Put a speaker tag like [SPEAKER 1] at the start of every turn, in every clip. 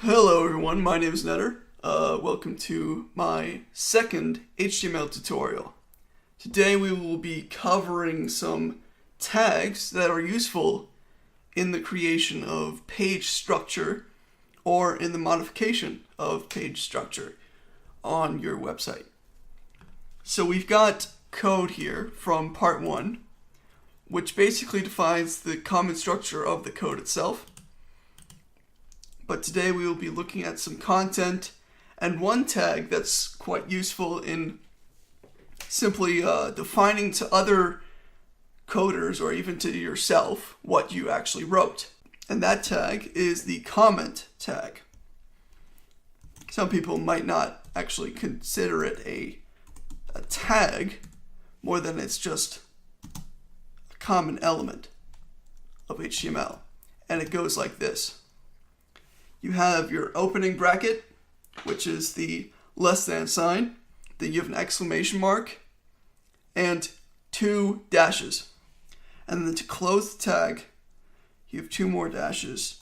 [SPEAKER 1] Hello everyone, my name is Netter. Welcome to my second HTML tutorial. Today we will be covering some tags that are useful in the creation of page structure or in the modification of page structure on your website. So we've got code here from part 1, which basically defines the common structure of the code itself. But today we will be looking at some content and one tag that's quite useful in simply defining to other coders or even to yourself what you actually wrote. And that tag is the comment tag. Some people might not actually consider it a tag more than it's just a common element of HTML. And it goes like this. You have your opening bracket, which is the less than sign. Then you have an exclamation mark and 2 dashes. And then to close the tag, you have 2 more dashes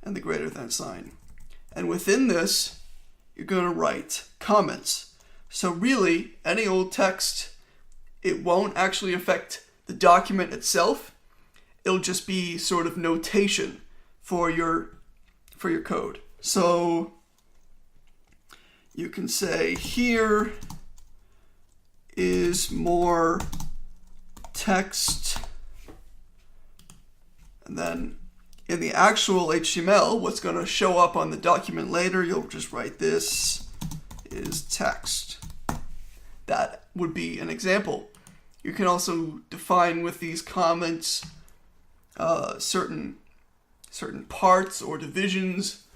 [SPEAKER 1] and the greater than sign. And within this, you're going to write comments. So really, any old text, it won't actually affect the document itself. It'll just be sort of notation for your code. So you can say here is more text, and then in the actual HTML, what's going to show up on the document later, you'll just write this is text. That would be an example. You can also define with these comments certain parts or divisions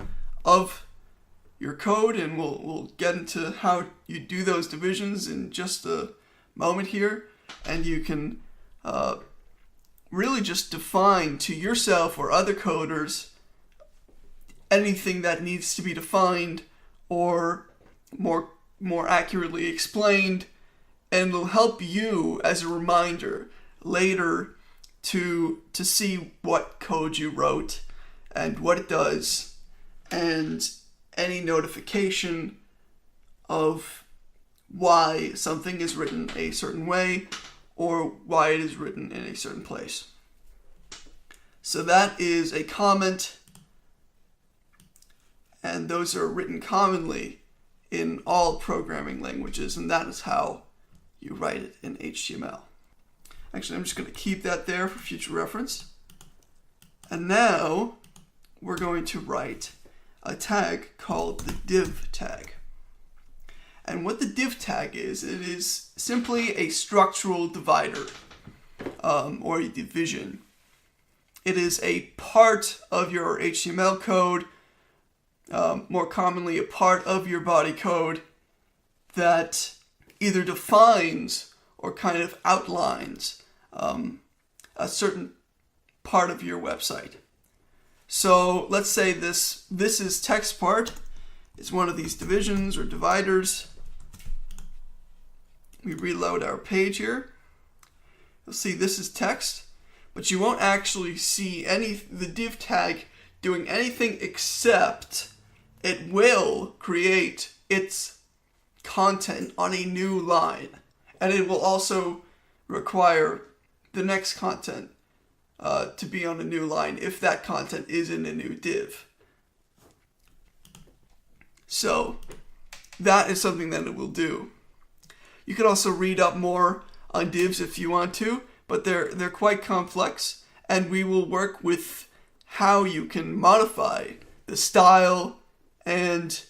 [SPEAKER 1] of your code, and we'll get into how you do those divisions in just a moment here. And you can really just define to yourself or other coders anything that needs to be defined or more accurately explained, and it'll help you as a reminder later to see what code you wrote and what it does, and any notification of why something is written a certain way or why it is written in a certain place. So that is a comment, and those are written commonly in all programming languages, and that is how you write it in HTML. Actually, I'm just going to keep that there for future reference. And now we're going to write a tag called the div tag. And what the div tag is, it is simply a structural divider or a division. It is a part of your HTML code, more commonly a part of your body code, that either defines or kind of outlines a certain part of your website. So let's say this is text part. It's one of these divisions or dividers. We reload our page here. You'll see this is text, but you won't actually see the div tag doing anything except it will create its content on a new line, and it will also require the next content to be on a new line if that content is in a new div. So that is something that it will do. You can also read up more on divs if you want to, but they're quite complex, and we will work with how you can modify the style and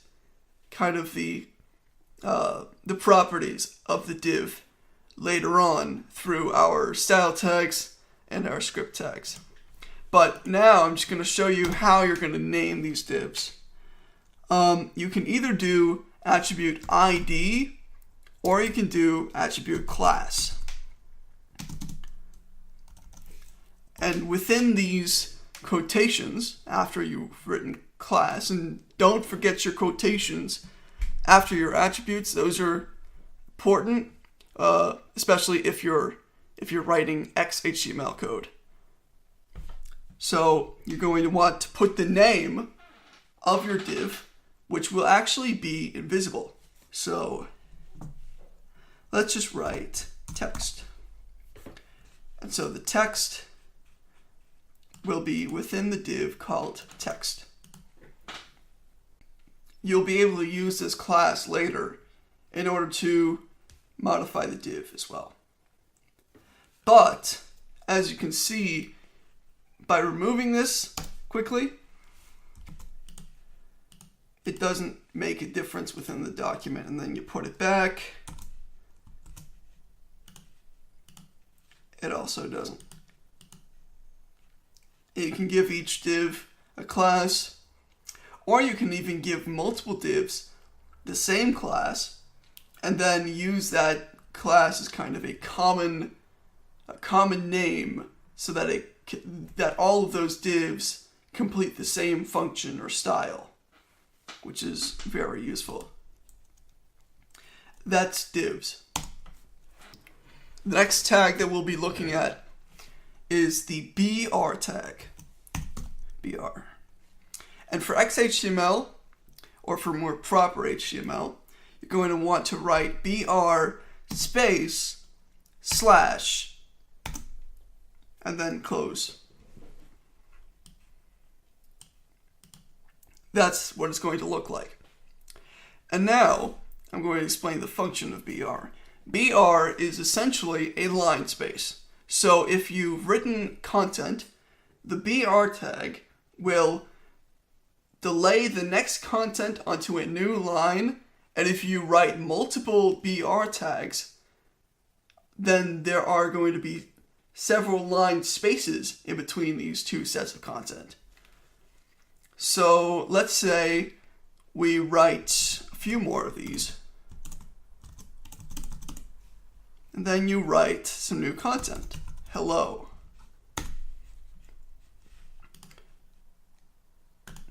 [SPEAKER 1] kind of the properties of the div later on through our style tags and our script tags. But now I'm just going to show you how you're going to name these divs. You can either do attribute ID or you can do attribute class. And within these quotations, after you've written class, and don't forget your quotations after your attributes, those are important, especially if you're writing XHTML code. So you're going to want to put the name of your div, which will actually be invisible. So let's just write text. And so the text will be within the div called text. You'll be able to use this class later in order to modify the div as well. But as you can see, by removing this quickly, it doesn't make a difference within the document, and then you put it back. It also doesn't. You can give each div a class, or you can even give multiple divs the same class, and then use that class as kind of a common name, so that that all of those divs complete the same function or style, which is very useful. That's divs. The next tag that we'll be looking at is the BR tag. BR. And for XHTML, or for more proper HTML, you're going to want to write BR space slash and then close. That's what it's going to look like. And now I'm going to explain the function of BR. BR is essentially a line space. So if you've written content, the BR tag will delay the next content onto a new line, and if you write multiple BR tags, then there are going to be several line spaces in between these two sets of content. So let's say we write a few more of these, and then you write some new content. Hello.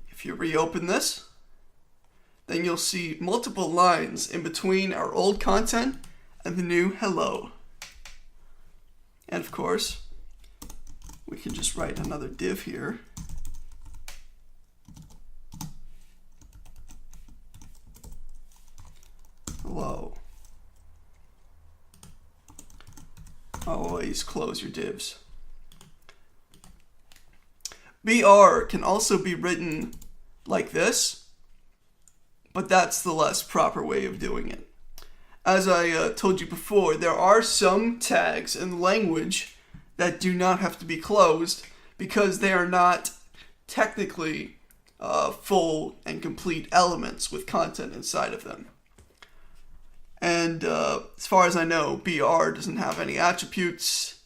[SPEAKER 1] If you reopen this, then you'll see multiple lines in between our old content and the new hello. And of course, we can just write another div here. Hello. Always close your divs. BR can also be written like this, but that's the less proper way of doing it. As I told you before, there are some tags in language that do not have to be closed because they are not technically full and complete elements with content inside of them. And as far as I know, BR doesn't have any attributes,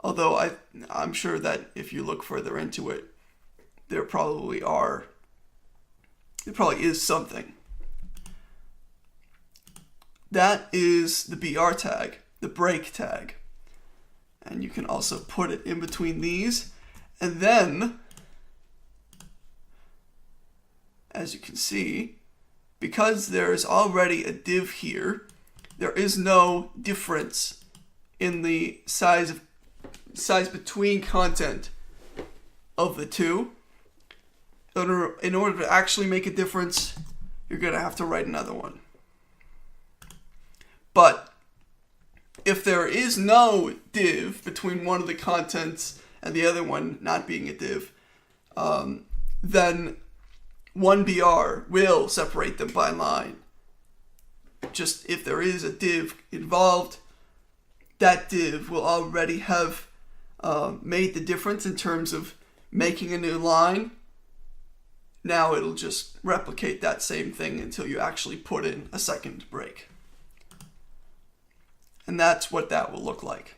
[SPEAKER 1] although I'm sure that if you look further into it, there probably is something. That is the BR tag, the break tag. And you can also put it in between these. And then, as you can see, because there is already a div here, there is no difference in the size between content of the two. In order to actually make a difference, you're going to have to write another one. But if there is no div between one of the contents and the other one not being a div, then one BR will separate them by line. Just if there is a div involved, that div will already have made the difference in terms of making a new line. Now it'll just replicate that same thing until you actually put in a second break. And that's what that will look like.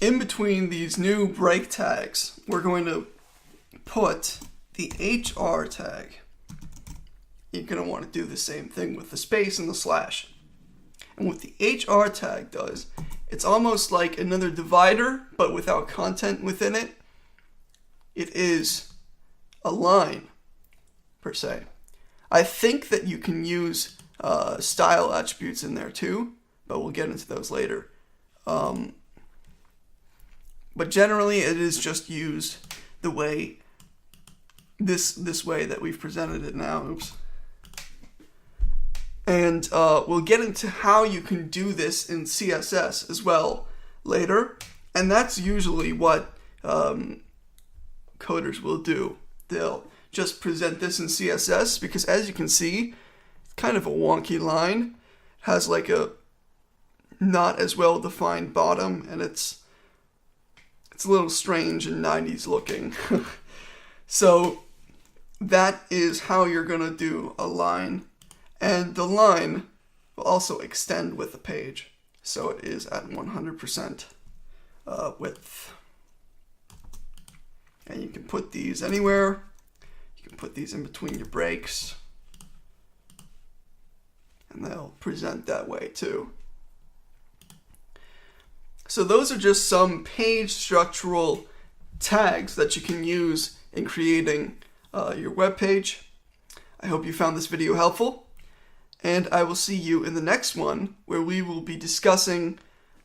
[SPEAKER 1] In between these new break tags, we're going to put the HR tag. You're going to want to do the same thing with the space and the slash. And what the HR tag does, it's almost like another divider, but without content within it. It is a line, per se. I think that you can use style attributes in there too, but we'll get into those later. But generally, it is just used the way this way that we've presented it now. Oops. And we'll get into how you can do this in CSS as well later. And that's usually what coders will do. They'll just present this in CSS because, as you can see, it's kind of a wonky line. It has like a not as well defined bottom, and it's a little strange and 90s looking. So that is how you're gonna do a line, and the line will also extend with the page, so it is at 100% width. And you can put these anywhere. You can put these in between your breaks, and they'll present that way too. So those are just some page structural tags that you can use in creating your web page. I hope you found this video helpful, and I will see you in the next one, where we will be discussing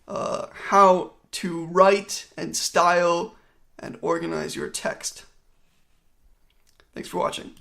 [SPEAKER 1] how to write and style and organize your text. Thanks for watching.